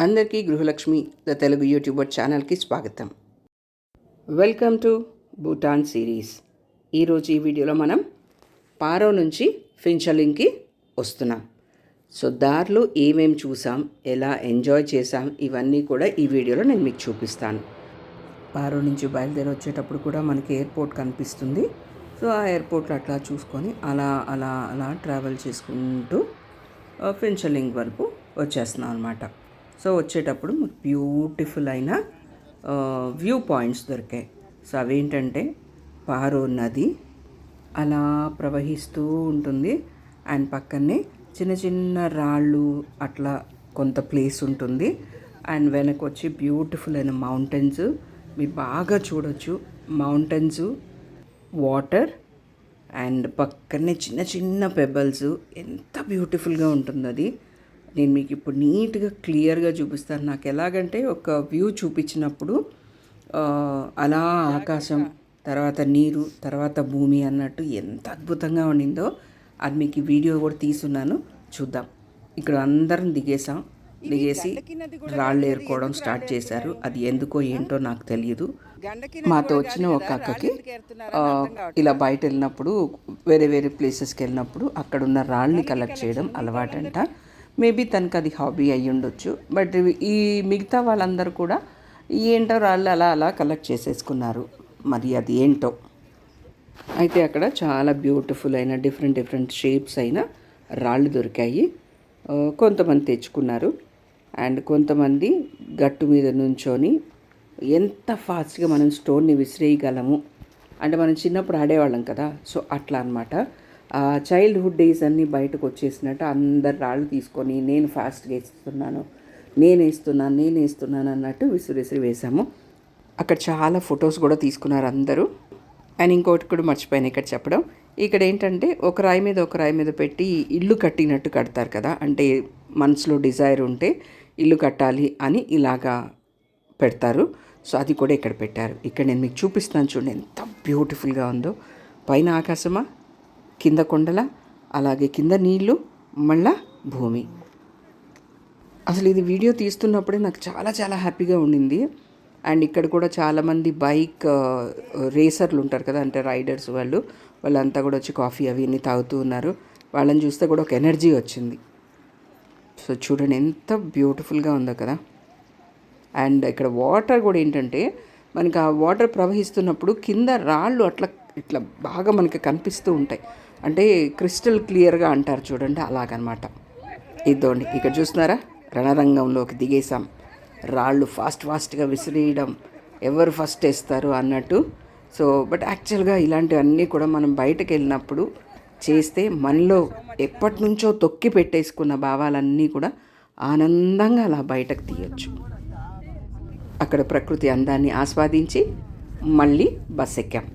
అందరికీ గృహలక్ష్మి the Telugu YouTuber ఛానల్కి స్వాగతం. Welcome to Bhutan series. ఈరోజు ఈ వీడియోలో మనం పారో నుంచి ఫించలింగ్కి వస్తున్నాం. సో దారిలో ఏమేమి చూసాం, ఎలా ఎంజాయ్ చేసాం, ఇవన్నీ కూడా ఈ వీడియోలో నేను మీకు చూపిస్తాను. పారో నుంచి బయలుదేరి వచ్చేటప్పుడు కూడా మనకి ఎయిర్పోర్ట్ కనిపిస్తుంది. సో ఆ ఎయిర్పోర్ట్లో అట్లా చూసుకొని అలా అలా అలా ట్రావెల్ చేసుకుంటూ ఫించలింగ్ వరకు వచ్చేస్తున్నాం అనమాట. సో వచ్చేటప్పుడు బ్యూటిఫుల్ అయిన వ్యూ పాయింట్స్ దొరికాయి. సో అవేంటంటే పారో నది అలా ప్రవహిస్తూ ఉంటుంది అండ్ పక్కనే చిన్న చిన్న రాళ్ళు అట్లా కొంత ప్లేస్ ఉంటుంది అండ్ వెనక వచ్చి బ్యూటిఫుల్ అయిన మౌంటైన్స్ మీరు బాగా చూడొచ్చు. మౌంటైన్స్, వాటర్ అండ్ పక్కనే చిన్న చిన్న పెబల్స్, ఎంత బ్యూటిఫుల్గా ఉంటుంది అది. నేను మీకు ఇప్పుడు నీట్గా క్లియర్గా చూపిస్తాను. నాకు ఎలాగంటే ఒక వ్యూ చూపించినప్పుడు అలా ఆకాశం, తర్వాత నీరు, తర్వాత భూమి అన్నట్టు ఎంత అద్భుతంగా ఉండిందో అది మీకు ఈ వీడియో కూడా తీసున్నాను, చూద్దాం. ఇక్కడ అందరం దిగేసి రాళ్ళు ఏరుకోవడం స్టార్ట్ చేశారు. అది ఎందుకో ఏంటో నాకు తెలియదు. మాతో వచ్చిన ఒక అక్కకి ఇలా బయట వెళ్ళినప్పుడు వేరే వేరే ప్లేసెస్కి వెళ్ళినప్పుడు అక్కడున్న రాళ్ళని కలెక్ట్ చేయడం అలవాటంట. మేబీ తనకు అది హాబీ అయ్యి ఉండొచ్చు. బట్ ఈ మిగతా వాళ్ళందరూ కూడా ఏంటో రాళ్ళు అలా అలా కలెక్ట్ చేసేసుకున్నారు. మరి అది ఏంటో. అయితే అక్కడ చాలా బ్యూటిఫుల్ అయిన డిఫరెంట్ షేప్స్ అయిన రాళ్ళు దొరికాయి. కొంతమంది తెచ్చుకున్నారు అండ్ కొంతమంది గట్టు మీద నుంచొని ఎంత ఫాస్ట్గా మనం స్టోన్ని విసిరేయగలము అంటే మనం చిన్నప్పుడు ఆడేవాళ్ళం కదా, సో అట్లా అనమాట. ఆ చైల్డ్హుడ్ డేస్ అన్నీ బయటకు వచ్చేసినట్టు అందరు రాళ్ళు తీసుకొని నేను ఫాస్ట్గా వేస్తున్నాను అన్నట్టు విసిరి వేసాము. అక్కడ చాలా ఫొటోస్ కూడా తీసుకున్నారు అందరూ. అండ్ ఇంకోటి కూడా మర్చిపోయాను ఇక్కడ చెప్పడం. ఇక్కడ ఏంటంటే ఒక రాయి మీద పెట్టి ఇల్లు కట్టినట్టు కడతారు కదా, అంటే మనసులో డిజైర్ ఉంటే ఇల్లు కట్టాలి అని ఇలాగా పెడతారు. సో అది కూడా ఇక్కడ పెట్టారు. ఇక్కడ నేను మీకు చూపిస్తాను చూడండి ఎంత బ్యూటిఫుల్గా ఉందో. పైన ఆకాశమా, కింద కొండల, అలాగే కింద నీళ్ళు, మళ్ళా భూమి. అసలు ఇది వీడియో తీస్తున్నప్పుడే నాకు చాలా చాలా హ్యాపీగా ఉండింది. అండ్ ఇక్కడ కూడా చాలామంది బైక్ రేసర్లు ఉంటారు కదా, అంటే రైడర్స్ వాళ్ళంతా కూడా వచ్చి కాఫీ అవి అన్నీ తాగుతూ ఉన్నారు. వాళ్ళని చూస్తే కూడా ఒక ఎనర్జీ వచ్చింది. సో చూడండి ఎంత బ్యూటిఫుల్గా ఉందో కదా. అండ్ ఇక్కడ వాటర్ కూడా ఏంటంటే మనకి ఆ వాటర్ ప్రవహిస్తున్నప్పుడు కింద రాళ్ళు ఇట్లా బాగా మనకి కనిపిస్తూ ఉంటాయి. అంటే క్రిస్టల్ క్లియర్గా అంటారు చూడండి, అలాగనమాట. ఇదోండి ఇక్కడ చూస్తున్నారా, రణరంగంలోకి దిగేసాం. రాళ్ళు ఫాస్ట్గా విసిరేయడం, ఎవరు ఫస్ట్ వేస్తారు అన్నట్టు. సో బట్ యాక్చువల్గా ఇలాంటివన్నీ కూడా మనం బయటకు వెళ్ళినప్పుడు చేస్తే మనలో ఎప్పటి నుంచో తొక్కి పెట్టేసుకున్న భావాలన్నీ కూడా ఆనందంగా అలా బయటకు తీయచ్చు. అక్కడ ప్రకృతి అందాన్ని ఆస్వాదించి మళ్ళీ బస్ ఎక్కాం.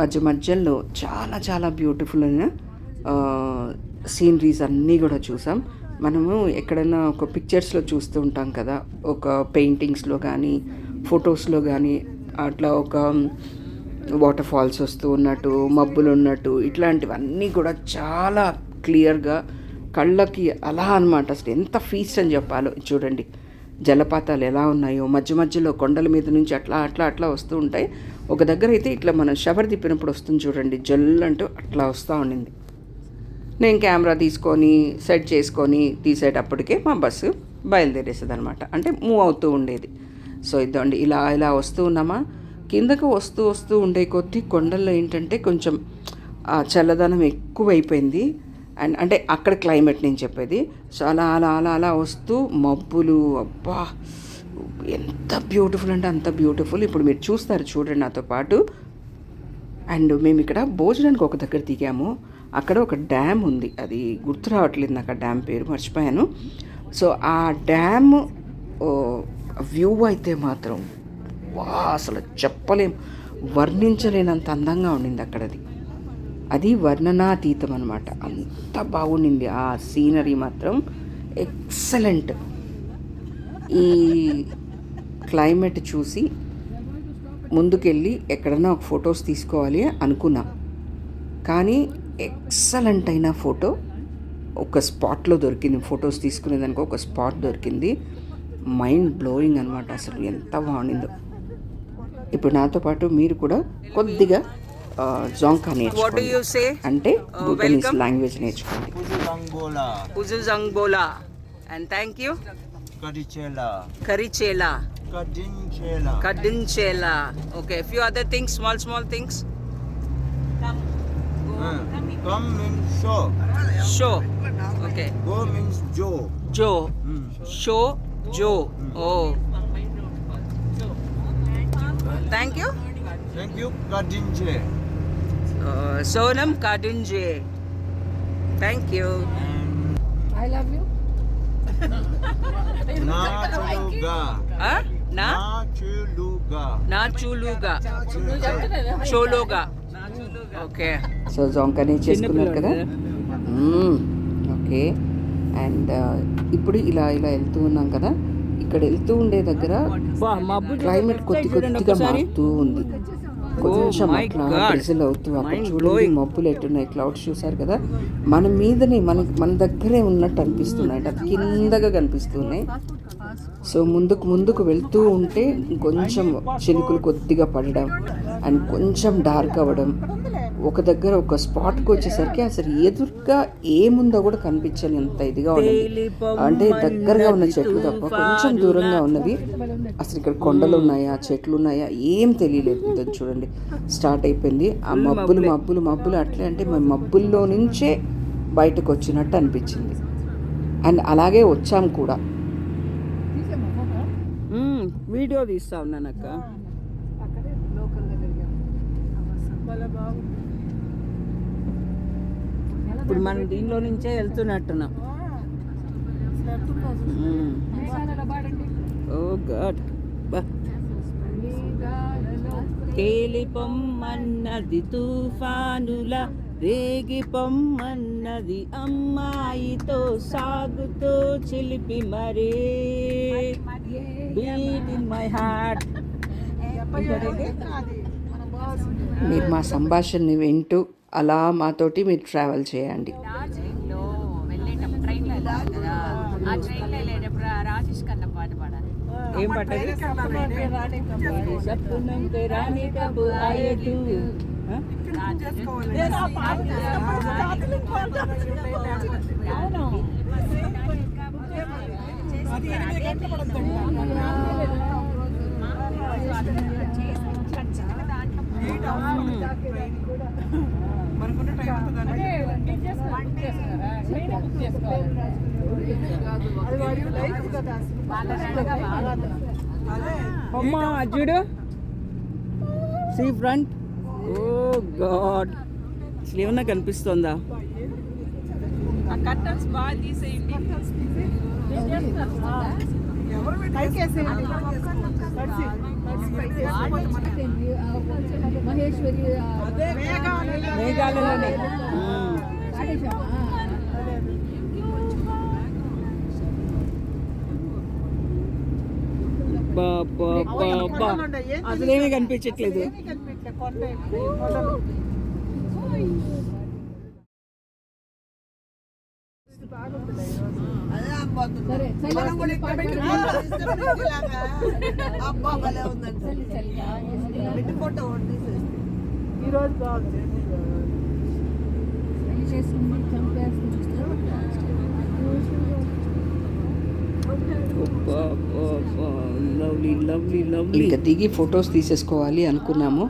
మధ్యలో చాలా చాలా బ్యూటిఫుల్ అయిన సీనరీస్ అన్నీ కూడా చూసాం. మనము ఎక్కడైనా ఒక పిక్చర్స్లో చూస్తూ ఉంటాం కదా, ఒక పెయింటింగ్స్లో కానీ ఫొటోస్లో కానీ అట్లా ఒక వాటర్ ఫాల్స్ వస్తూ ఉన్నట్టు, మబ్బులు ఉన్నట్టు, ఇట్లాంటివన్నీ కూడా చాలా క్లియర్గా కళ్ళకి అలా అనమాట. అసలు ఎంత ఫీస్ట్ అని చెప్పాలో చూడండి. జలపాతాలు ఎలా ఉన్నాయో మధ్యలో కొండల మీద నుంచి అట్లా వస్తూ ఉంటాయి. ఒక దగ్గర అయితే ఇట్లా మనం షవర్ తిప్పినప్పుడు వస్తుంది చూడండి, జల్లంటూ అట్లా వస్తూ ఉండింది. నేను కెమెరా తీసుకొని సెట్ చేసుకొని తీసేటప్పటికే మా బస్సు బయలుదేరేసేది అనమాట, అంటే మూవ్ అవుతూ ఉండేది. సో ఇదండి ఇలా వస్తూ ఉన్నామా. కిందకు వస్తూ ఉండే కొద్దీ కొండల్లో ఏంటంటే కొంచెం చల్లదనం ఎక్కువైపోయింది. అండ్ అంటే అక్కడ క్లైమేట్ నేను చెప్పేది. సో అలా వస్తూ మబ్బులు, అబ్బా ఎంత బ్యూటిఫుల్ అంటే అంత బ్యూటిఫుల్. ఇప్పుడు మీరు చూస్తారు చూడండి నాతో పాటు. అండ్ మేము ఇక్కడ భోజనానికి ఒక దగ్గర దిగాము. అక్కడ ఒక డ్యామ్ ఉంది, అది గుర్తు రావట్లేదు నాకు, ఆ డ్యామ్ పేరు మర్చిపోయాను. సో ఆ డ్యామ్ వ్యూ అయితే మాత్రం అసలు చెప్పలేం, వర్ణించలేనంత అందంగా ఉండింది అక్కడది. అది వర్ణనాతీతం అనమాట, అంత బాగుండింది ఆ సీనరీ మాత్రం. ఎక్సలెంట్. ఈ క్లైమేట్ చూసి ముందుకెళ్ళి ఎక్కడన్నా ఒక ఫొటోస్ తీసుకోవాలి అనుకున్నా, కానీ ఎక్సలెంట్ అయిన ఫోటో ఒక స్పాట్లో దొరికింది, ఫొటోస్ తీసుకునేదానికి ఒక స్పాట్ దొరికింది. మైండ్ బ్లోయింగ్ అనమాట, అసలు ఎంత బాగుండిందో. ఇప్పుడు నాతో పాటు మీరు కూడా కొద్దిగా జోంకా నేర్చుకోండి, అంటే భూటనీస్ లాంగ్వేజ్ నేర్చుకోండి. Uzuzangbola. And thank you. Karichela. Karichela. Kadinchela. Kadinchela. Okay, a few other things, small things. Come means show. Show. Okay. Go means Joe. Joe. Show. Joe. Oh. Thank you. Thank you. Kadinche. Sonam Kadinje. Thank you. I love you. Nachuluga. Huh? Na? Nachuluga. Nachuluga. Chologa. Okay. So జోంకా నేర్చేసుకున్నారు కదా. Okay. And ఇప్పుడు ఇలా వెళ్తూ ఉన్నాం కదా. ఇక్కడ వెళ్తూ ఉండే దగ్గర క్లైమేట్ కొద్దిగా మారుతూ ఉంది. కొంచెం అట్లా డ్రిజిల్ అవుతూ, అక్కడ చూడండి మబ్బులు ఎట్టున్నాయి, క్లౌడ్స్ చూసారు కదా, మన మీదనే మన దగ్గరే ఉన్నట్టు అనిపిస్తున్నాయి, అది కిందగా కనిపిస్తున్నాయి. సో ముందుకు వెళ్తూ ఉంటే కొంచెం చినుకులు కొద్దిగా పడడం అండ్ కొంచెం డార్క్ అవ్వడం, ఒక దగ్గర ఒక స్పాట్కి వచ్చేసరికి అసలు ఎదురుగా ఏముందో కూడా కనిపించని అంత ఇదిగా ఉన్నది. అంటే దగ్గరగా ఉన్న చెట్లు తప్ప కొంచెం దూరంగా ఉన్నవి, అసలు ఇక్కడ కొండలు ఉన్నాయా చెట్లు ఉన్నాయా ఏం తెలియలేదు. చూడండి స్టార్ట్ అయిపోయింది ఆ మబ్బులు అట్లే, అంటే మేము మబ్బుల్లో నుంచే బయటకు వచ్చినట్టు అనిపించింది. అండ్ అలాగే వచ్చాం కూడా. వీడియో తీస్తా ఉన్నానక్క. ఇప్పుడు మనం దీనిలో నుంచే వెళ్తున్నట్టున్నాం. ఓ గాడ్. తేలిపొమ్మన్నది తుఫానుల, రేగిపొమ్మన్నది అమ్మాయితో సాగుతో చిలిపి మరే, బీట్ ఇన్ మై హార్ట్. మీరు మా సంభాషణని వింటూ అలా మాతోటి మీరు ట్రావెల్ చేయండి. ఏం పట్టది? అమ్మా చూడు, సీ ఫ్రంట్. ఓ గాడ్, అసలు ఏమన్నా కనిపిస్తుందా? మేఘాలలోనే. అసలేమీ కనిపించట్లేదు. ఇంకా దిగి ఫొటోస్ తీసేసుకోవాలి అనుకున్నాము.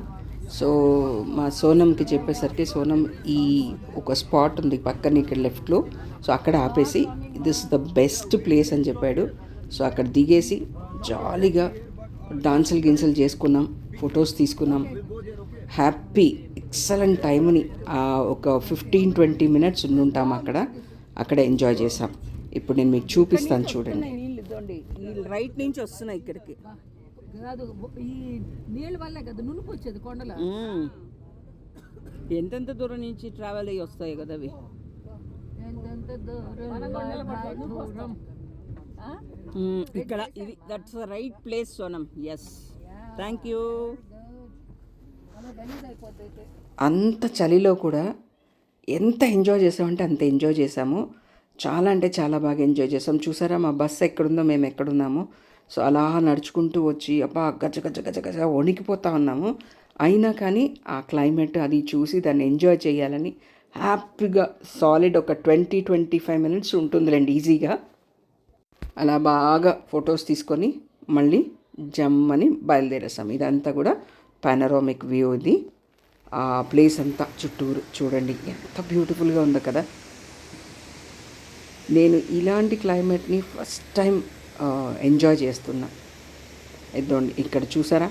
సో మా సోనంకి చెప్పేసరికి సోనం ఈ ఒక స్పాట్ ఉంది పక్కన ఇక్కడ లెఫ్ట్లో, సో అక్కడ ఆపేసి దిస్ ద బెస్ట్ ప్లేస్ అని చెప్పాడు. సో అక్కడ దిగేసి జాలీగా గిన్సులు చేసుకున్నాం, ఫొటోస్ తీసుకున్నాం. హ్యాపీ ఎక్సలెంట్ టైంని ఒక 15-20 మినిట్స్ ఉండుంటాం అక్కడ ఎంజాయ్ చేసాం. ఇప్పుడు నేను మీకు చూపిస్తాను చూడండి. రైట్ నుంచి వస్తున్నాయి ఇక్కడికి. ఈ నీళ్ళ వల్లే కదా నునుపు వచ్చేది కొండల. ఎంతెంత దూరం నుంచి ట్రావెల్ అయ్యి వస్తాయి కదా అవి. ఇక్కడ ఇది that's the right place Sonam. Yes, thank you. అంత చలిలో కూడా ఎంత ఎంజాయ్ చేసామంటే అంత ఎంజాయ్ చేసాము. చాలా అంటే చాలా బాగా ఎంజాయ్ చేసాం. చూసారా మా బస్సు ఎక్కడుందో మేము ఎక్కడున్నామో. సో అలా నడుచుకుంటూ వచ్చి అబ్బా గజ గజ గజ గజ వణికిపోతా ఉన్నాము. అయినా కానీ ఆ క్లైమేట్ అది చూసి దాన్ని ఎంజాయ్ చేయాలని హ్యాపీగా సాలిడ్ ఒక 20-25 మినిట్స్ ఉంటుందిలేండి ఈజీగా. అలా బాగా ఫొటోస్ తీసుకొని మళ్ళీ జమ్మని బయలుదేరేసాం. ఇదంతా కూడా పానరామిక్ వ్యూ. ఇది ఆ ప్లేస్ అంతా చుట్టూరు చూడండి ఎంత బ్యూటిఫుల్గా ఉందో కదా. నేను ఇలాంటి క్లైమేట్ని ఫస్ట్ టైం ఎంజాయ్ చేస్తున్నా. ఇదండి ఇక్కడ చూసారా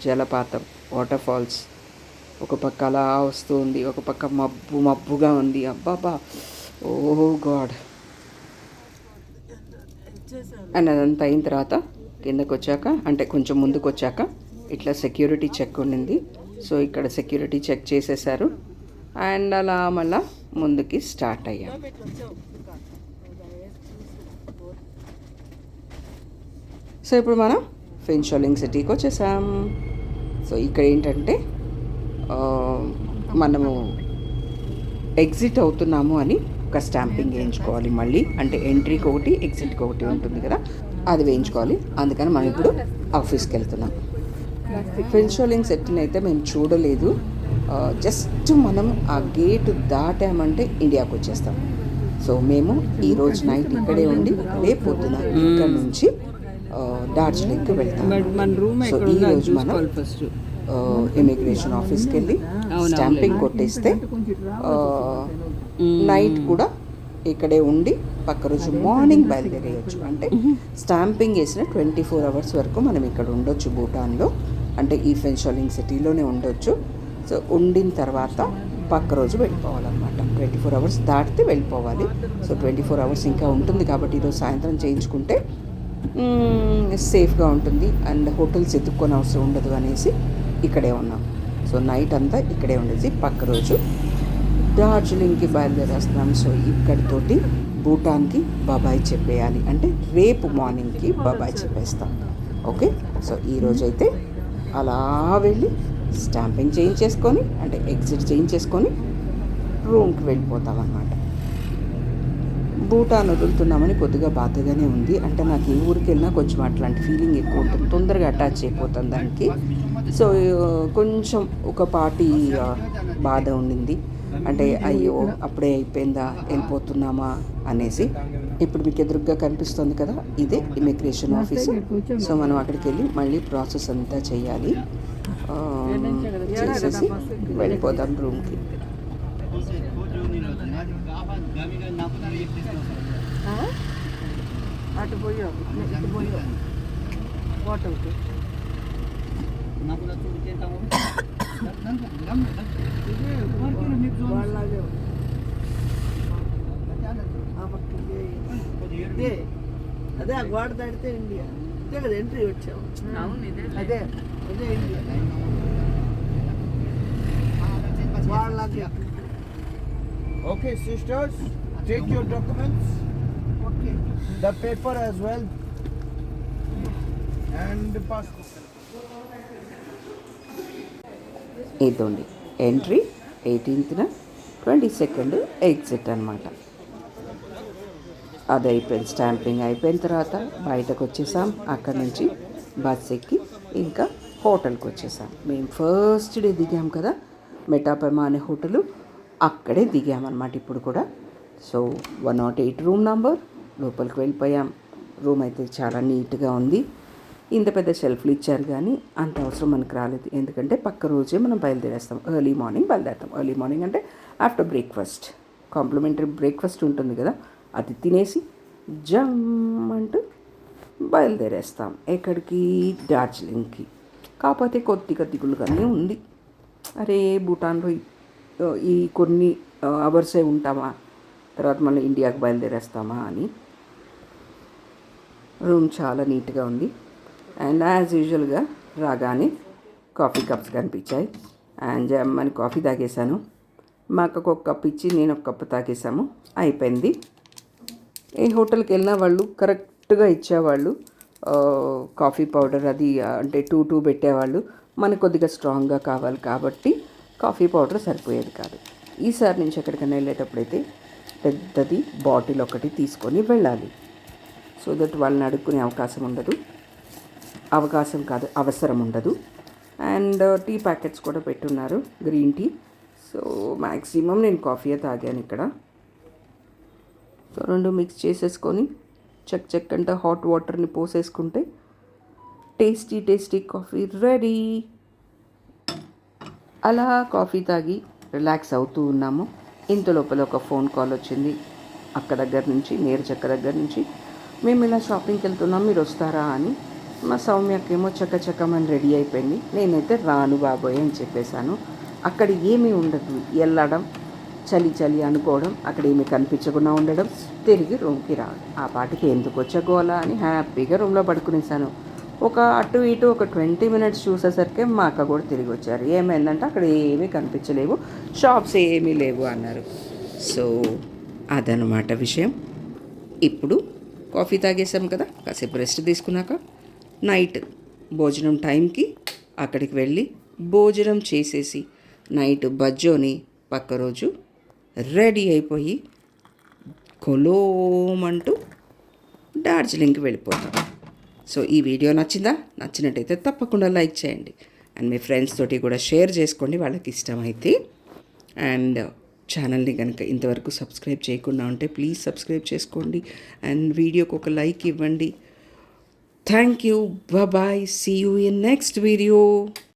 జలపాతం, వాటర్ ఫాల్స్. ఒక పక్క అలా వస్తుంది, ఒక పక్క మబ్బుగా ఉంది. అబ్బాబా ఓ గాడ్. అండ్ అదంతా అయిన తర్వాత కిందకు వచ్చాక అంటే కొంచెం ముందుకు వచ్చాక ఇట్లా సెక్యూరిటీ చెక్ ఉండింది. సో ఇక్కడ సెక్యూరిటీ చెక్ చేసేసారు. అండ్ అలా మళ్ళా ముందుకి స్టార్ట్ అయ్యాం. సో ఇప్పుడు మనం ఫిన్షోలింగ్ సిటీకి వచ్చేసాం. సో ఇక్కడ ఏంటంటే మనము ఎగ్జిట్ అవుతున్నాము అని ఒక స్టాంపింగ్ వేయించుకోవాలి మళ్ళీ. అంటే ఎంట్రీకి ఒకటి ఎగ్జిట్కి ఒకటి ఉంటుంది కదా, అది వేయించుకోవాలి. అందుకని మనం ఇప్పుడు ఆఫీస్కి వెళ్తున్నాం. ఫిన్షోలింగ్ సెట్ని అయితే మేము చూడలేదు. జస్ట్ మనం ఆ గేట్ దాటామంటే ఇండియాకి వచ్చేస్తాం. సో మేము ఈరోజు నైట్ ఇక్కడే ఉండి రేపు పొద్దున ఇక్కడ నుంచి డార్జిలింగ్కి వెళ్తాం. సో ఈరోజు మనం ఇమిగ్రేషన్ ఆఫీస్కి వెళ్ళి స్టాంపింగ్ కొట్టేస్తే నైట్ కూడా ఇక్కడే ఉండి పక్క రోజు మార్నింగ్ బయలుదేరేయచ్చు. అంటే స్టాంపింగ్ వేసిన 24 అవర్స్ వరకు మనం ఇక్కడ ఉండొచ్చు భూటాన్లో. అంటే ఈ ఫిన్షోలింగ్ సిటీలోనే ఉండొచ్చు. సో ఉండిన తర్వాత పక్క రోజు వెళ్ళిపోవాలన్నమాట. 24 అవర్స్ దాటితే వెళ్ళిపోవాలి. సో 24 అవర్స్ ఇంకా ఉంటుంది కాబట్టి ఈరోజు సాయంత్రం చేయించుకుంటే సేఫ్గా ఉంటుంది. అండ్ హోటల్స్ ఎత్తుక్కొని అవసరం ఉండదు అనేసి ఇక్కడే ఉన్నాం. సో నైట్ అంతా ఇక్కడే ఉండేసి పక్క రోజు డార్జిలింగ్కి బయలుదేరేస్తున్నాం. సో ఇక్కడితోటి భూటాన్కి బాబాయ్ చెప్పేయాలి. అంటే రేపు మార్నింగ్కి బాబాయ్ చెప్పేస్తాం. ఓకే. సో ఈరోజైతే అలా వెళ్ళి స్టాంపింగ్ చేయించేసుకొని అంటే ఎగ్జిట్ చేయించేసుకొని రూమ్కి వెళ్ళిపోతాం అన్నమాట. భూటాన్ వదులుతున్నామని కొద్దిగా బాధగానే ఉంది. అంటే నాకు ఏ ఊరికి వెళ్ళినా కొంచెం అట్లాంటి ఫీలింగ్ ఎక్కువ ఉంటుంది, తొందరగా అటాచ్ అయిపోతాను దానికి. సో కొంచెం ఒక పార్టీ బాధ ఉండింది. అంటే అయ్యో అప్పుడే అయిపోయిందా వెళ్ళిపోతున్నామా అనేసి. ఇప్పుడు మీకు ఎదురుగ్గా కనిపిస్తుంది కదా, ఇదే ఇమిగ్రేషన్ ఆఫీసు. సో మనం అక్కడికి వెళ్ళి మళ్ళీ ప్రాసెస్ అంతా చేయాలి. చేసేసి వెళ్ళిపోదాం రూమ్కి. అటు పోయో ఇటు పోయో ఫోటో అదే ఆ గోడ దాటితే ఇండియా. ఇదే కదా ఎంట్రీ వచ్చాము. అదే అదే ఇండియా. వాళ్ళకి Okay, sisters, take your documents. Okay The paper as well. And the passport. ఇదండి ఎంట్రీ 18th, 22nd ఎగ్జిట్ అనమాట. అది అయిపోయింది. స్టాంపింగ్ అయిపోయిన తర్వాత బయటకు వచ్చేసాం. అక్కడి నుంచి బస్ ఎక్కి ఇంకా హోటల్కి వచ్చేసాం. మేము ఫస్ట్ డే దిగాం కదా మెటాపెమా అనే హోటలు, అక్కడే దిగామన్నమాట ఇప్పుడు కూడా. So 108 room number. లోపలికి వెళ్ళిపోయాం. రూమ్ అయితే చాలా నీట్గా ఉంది. ఇంత పెద్ద షెల్ఫ్లు ఇచ్చారు కానీ అంత అవసరం మనకు రాలేదు. ఎందుకంటే పక్క రోజే మనం బయలుదేరేస్తాం. ఎర్లీ మార్నింగ్ బయలుదేరుతాం. ఎర్లీ మార్నింగ్ అంటే ఆఫ్టర్ బ్రేక్ఫాస్ట్, కాంప్లిమెంటరీ బ్రేక్ఫాస్ట్ ఉంటుంది కదా, అది తినేసి జమ్ అంటూ బయలుదేరేస్తాం. ఎక్కడికి? డార్జిలింగ్కి. కాకపోతే కొద్దిగా దిగులుగానే ఉంది. అరే భూటాన్లో ఈ కొన్ని అవర్సే ఉంటామా, తర్వాత మళ్ళీ ఇండియాకి బయలుదేరేస్తామా అని. రూమ్ చాలా నీట్గా ఉంది. అండ్ యాజ్ యూజువల్గా రాగానే కాఫీ కప్స్ కనిపించాయి. అండ్ జమ్మని కాఫీ తాగేశాను. మా అక్కకు ఒక కప్ ఇచ్చి నేను ఒక కప్పు తాగేసాము. అయిపోయింది. ఏ హోటల్కి వెళ్ళినా వాళ్ళు కరెక్ట్గా ఇచ్చేవాళ్ళు. కాఫీ పౌడర్ అది అంటే 2 పెట్టేవాళ్ళు. మనకు కొద్దిగా స్ట్రాంగ్గా కావాలి కాబట్టి కాఫీ పౌడర్ సరిపోయేది కాదు. ఈసారి నుంచి ఎక్కడికైనా వెళ్ళేటప్పుడైతే పెద్దది బాటిల్ ఒకటి తీసుకొని వెళ్ళాలి. సో దట్ వాళ్ళని అడుక్కునే అవసరం ఉండదు. అండ్ టీ ప్యాకెట్స్ కూడా పెట్టున్నారు, గ్రీన్ టీ. సో మ్యాక్సిమం నేను కాఫీయే తాగాను ఇక్కడ. సో రెండు మిక్స్ చేసేసుకొని చెక్ అంటే హాట్ వాటర్ని పోసేసుకుంటే టేస్టీ కాఫీ రెడీ. అలా కాఫీ తాగి రిలాక్స్ అవుతూ ఉన్నాము. ఇంత లోపల ఒక ఫోన్ కాల్ వచ్చింది అక్క దగ్గర నుంచి, నీరజక్క దగ్గర నుంచి. మేము ఇలా షాపింగ్కి వెళ్తున్నాం, మీరు వస్తారా అని. మా సౌమ్యకేమో చక్కమని రెడీ అయిపోయింది. నేనైతే రాను బాబోయ్ అని చెప్పేశాను. అక్కడ ఏమీ ఉండదు, వెళ్ళడం, చలి అనుకోవడం, అక్కడ ఏమీ కనిపించకుండా ఉండడం, తిరిగి రూమ్కి రావడం. ఆ పాటికి ఎందుకు వచ్చగోలా అని హ్యాపీగా రూమ్లో పడుకునేసాను. ఒక అటు ఇటు ఒక 20 minutes చూసేసరికి మా అక్క కూడా తిరిగి వచ్చారు. ఏమైందంటే అక్కడ ఏమీ కనిపించలేవు, షాప్స్ ఏమీ లేవు అన్నారు. సో అదనమాట విషయం. ఇప్పుడు కాఫీ తాగేసాం కదా, కాసేపు రెస్ట్ తీసుకున్నాక నైట్ భోజనం టైంకి అక్కడికి వెళ్ళి భోజనం చేసేసి నైట్ బజ్జోని పక్క రోజు రెడీ అయిపోయి కొలోమంటూ డార్జిలింగ్కి వెళ్ళిపోతాం. సో ఈ వీడియో నచ్చినట్టయితే తప్పకుండా లైక్ చేయండి. అండ్ మీ ఫ్రెండ్స్ తోటి కూడా షేర్ చేసుకోండి వాళ్ళకి ఇష్టమైతే. అండ్ ఛానల్ని కనుక ఇంతవరకు సబ్స్క్రైబ్ చేయకుండా ఉంటే ప్లీజ్ సబ్స్క్రైబ్ చేసుకోండి అండ్ వీడియోకి ఒక లైక్ ఇవ్వండి. Thank you, bye, see you in next video.